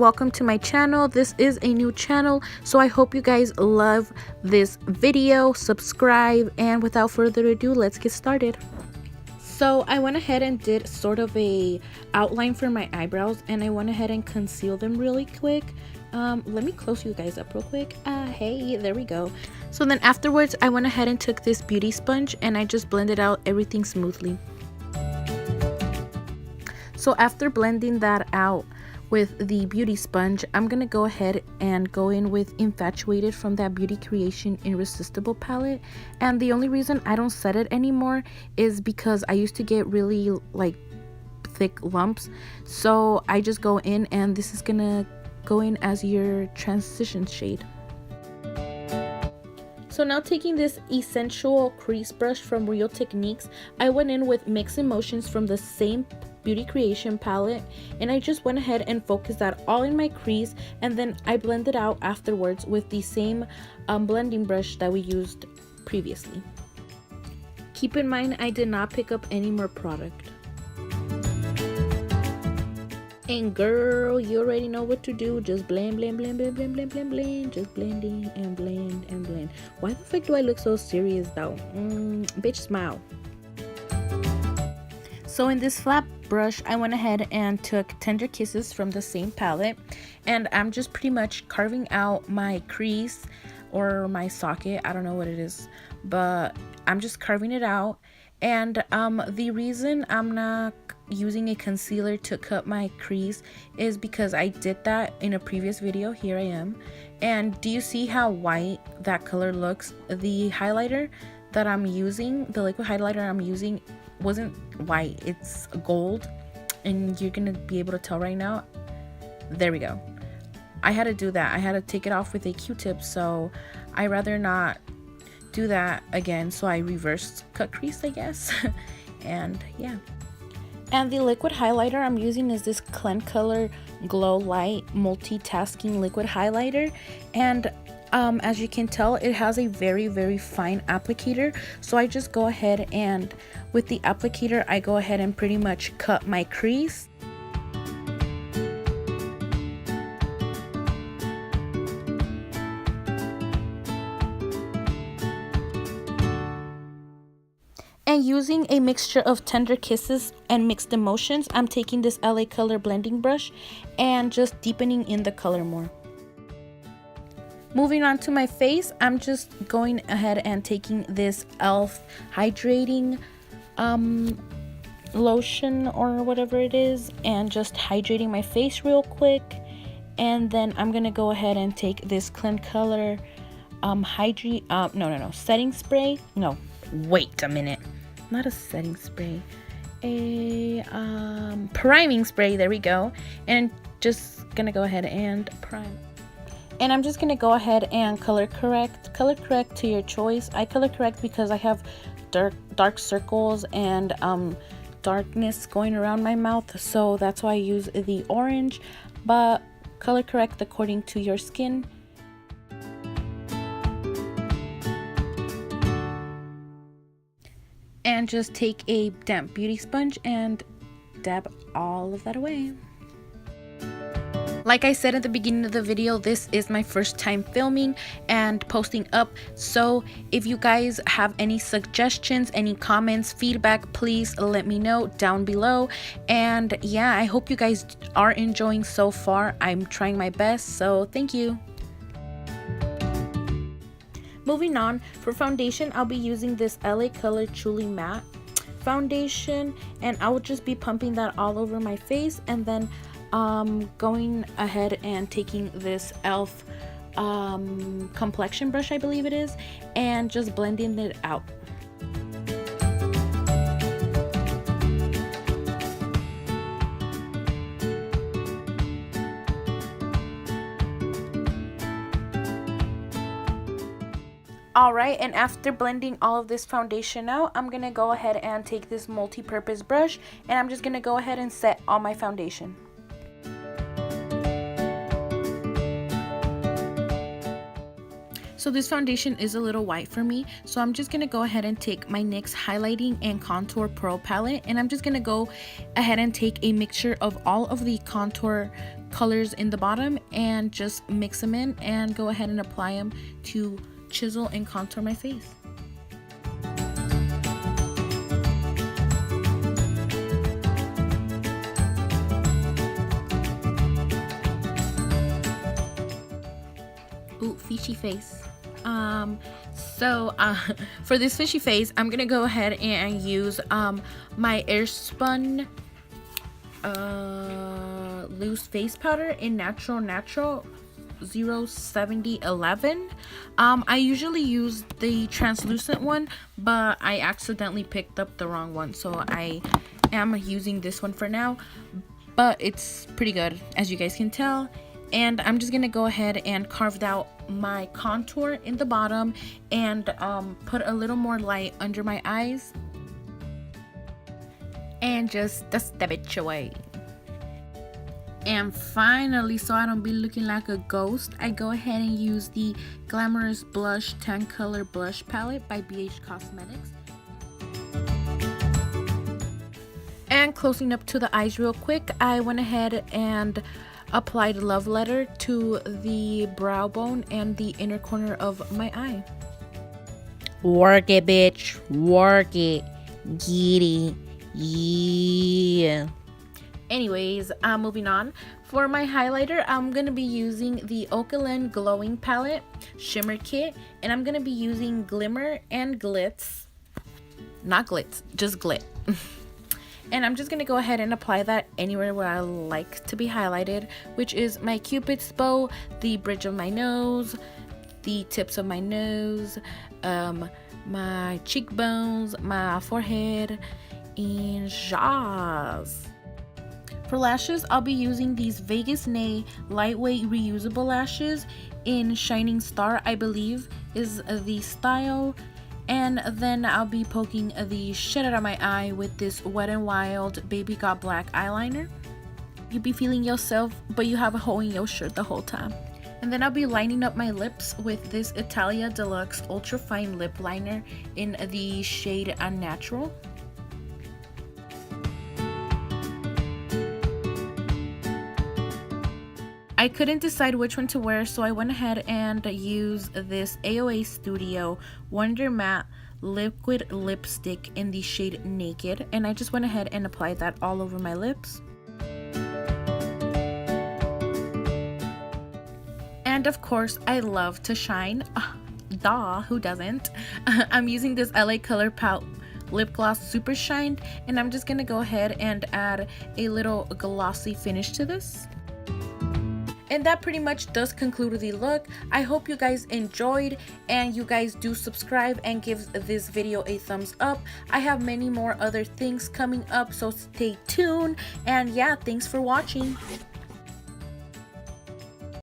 welcome to my channel. This is a new channel, so I hope you guys love this video. Subscribe, and without further ado, let's get started. So I went ahead and did sort of a outline for my eyebrows, and I went ahead and concealed them really quick. Let me close you guys up real quick. Hey, there we go. So then afterwards, I went ahead and took this beauty sponge and I just blended out everything smoothly. So after blending that out with the beauty sponge, I'm gonna go ahead and go in with Infatuated from that Beauty Creation Irresistible palette. And the only reason I don't set it anymore is because I used to get really like thick lumps. So I just go in, and this is gonna go in as your transition shade. So now, taking this Essential Crease brush from Real Techniques, I went in with Mixed Emotions from the same Beauty Creation palette, and I just went ahead and focused that all in my crease, and then I blended out afterwards with the same blending brush that we used previously. Keep in mind, I did not pick up any more product. And girl, you already know what to do. Just blend, blend, blend, blend, blend, blend, blend, blend. Just blending and blend and blend. Why the fuck do I look so serious though? Bitch, smile. So in this flat brush, I went ahead and took Tender Kisses from the same palette, and I'm just pretty much carving out my crease or my socket. I don't know what it is, but I'm just carving it out. And the reason I'm not using a concealer to cut my crease is because I did that in a previous video. Here I am. And do you see how white that color looks? The highlighter that I'm using, the liquid highlighter I'm using, wasn't white, it's gold, and you're gonna be able to tell right now. There we go. I had to do that. I had to take it off with a Q-tip, so I rather not do that again, so I reversed cut crease, I guess. And yeah. And the liquid highlighter I'm using is this Clean Color Glow Light Multitasking Liquid Highlighter, and as you can tell, it has a very fine applicator. So I just go ahead and with the applicator, I go ahead and pretty much cut my crease. And using a mixture of Tender Kisses and Mixed Emotions, I'm taking this LA Color blending brush and just deepening in the color more. Moving on to my face, I'm just going ahead and taking this e.l.f. hydrating lotion or whatever it is, and just hydrating my face real quick. And then I'm gonna go ahead and take this Clean Color setting spray. No, wait a minute, not a setting spray, a priming spray. There we go. And just gonna go ahead and prime. And I'm just gonna go ahead and color correct to your choice. I color correct because I have dark circles and darkness going around my mouth, so that's why I use the orange, but color correct according to your skin. And just take a damp beauty sponge and dab all of that away. Like I said at the beginning of the video, this is my first time filming and posting up. So if you guys have any suggestions, any comments, feedback, please let me know down below. And yeah, I hope you guys are enjoying so far. I'm trying my best, so thank you. Moving on, for foundation, I'll be using this LA Color Truly Matte foundation, and I will just be pumping that all over my face, and then going ahead and taking this e.l.f. complexion brush, I believe it is, and just blending it out. Alright, and after blending all of this foundation out, I'm gonna go ahead and take this multi-purpose brush, and I'm just gonna go ahead and set all my foundation. So this foundation is a little white for me, so I'm just gonna go ahead and take my NYX Highlighting and Contour Pro palette, and I'm just gonna go ahead and take a mixture of all of the contour colors in the bottom and just mix them in and go ahead and apply them to chisel and contour my face. Ooh, fishy face. For this fishy face, I'm gonna go ahead and use my Airspun loose face powder in Natural 07011. I usually use the translucent one, but I accidentally picked up the wrong one, so I am using this one for now, but it's pretty good, as you guys can tell. And I'm just gonna go ahead and carve out my contour in the bottom and put a little more light under my eyes and just dust that bitch away. And finally, so I don't be looking like a ghost, I go ahead and use the Glamorous Blush 10 Color Blush Palette by Cosmetics. And closing up to the eyes real quick, I went ahead and applied Love Letter to the brow bone and the inner corner of my eye. Work it, bitch. Work it. Get it. Yeah. Anyways, moving on. For my highlighter, I'm going to be using the Oaklyn Glowing Palette Shimmer Kit. And I'm going to be using Glimmer and Glitz. Not Glitz, just Glit. And I'm just going to go ahead and apply that anywhere where I like to be highlighted, which is my Cupid's bow, the bridge of my nose, the tips of my nose, my cheekbones, my forehead, and jaws. For lashes, I'll be using these Vegas Nay lightweight reusable lashes in Shining Star, I believe is the style. And then I'll be poking the shit out of my eye with this Wet n Wild Baby Got Black eyeliner. You be feeling yourself, but you have a hole in your shirt the whole time. And then I'll be lining up my lips with this Italia Deluxe Ultra Fine Lip Liner in the shade Unnatural. I couldn't decide which one to wear, so I went ahead and used this AOA Studio Wonder Matte Liquid Lipstick in the shade Naked, and I just went ahead and applied that all over my lips. And of course, I love to shine. Duh, who doesn't? I'm using this LA Color Palette Lip Gloss Super Shine, and I'm just gonna go ahead and add a little glossy finish to this. And that pretty much does conclude the look. I hope you guys enjoyed, and you guys do subscribe and give this video a thumbs up. I have many more other things coming up, so stay tuned. And yeah, thanks for watching.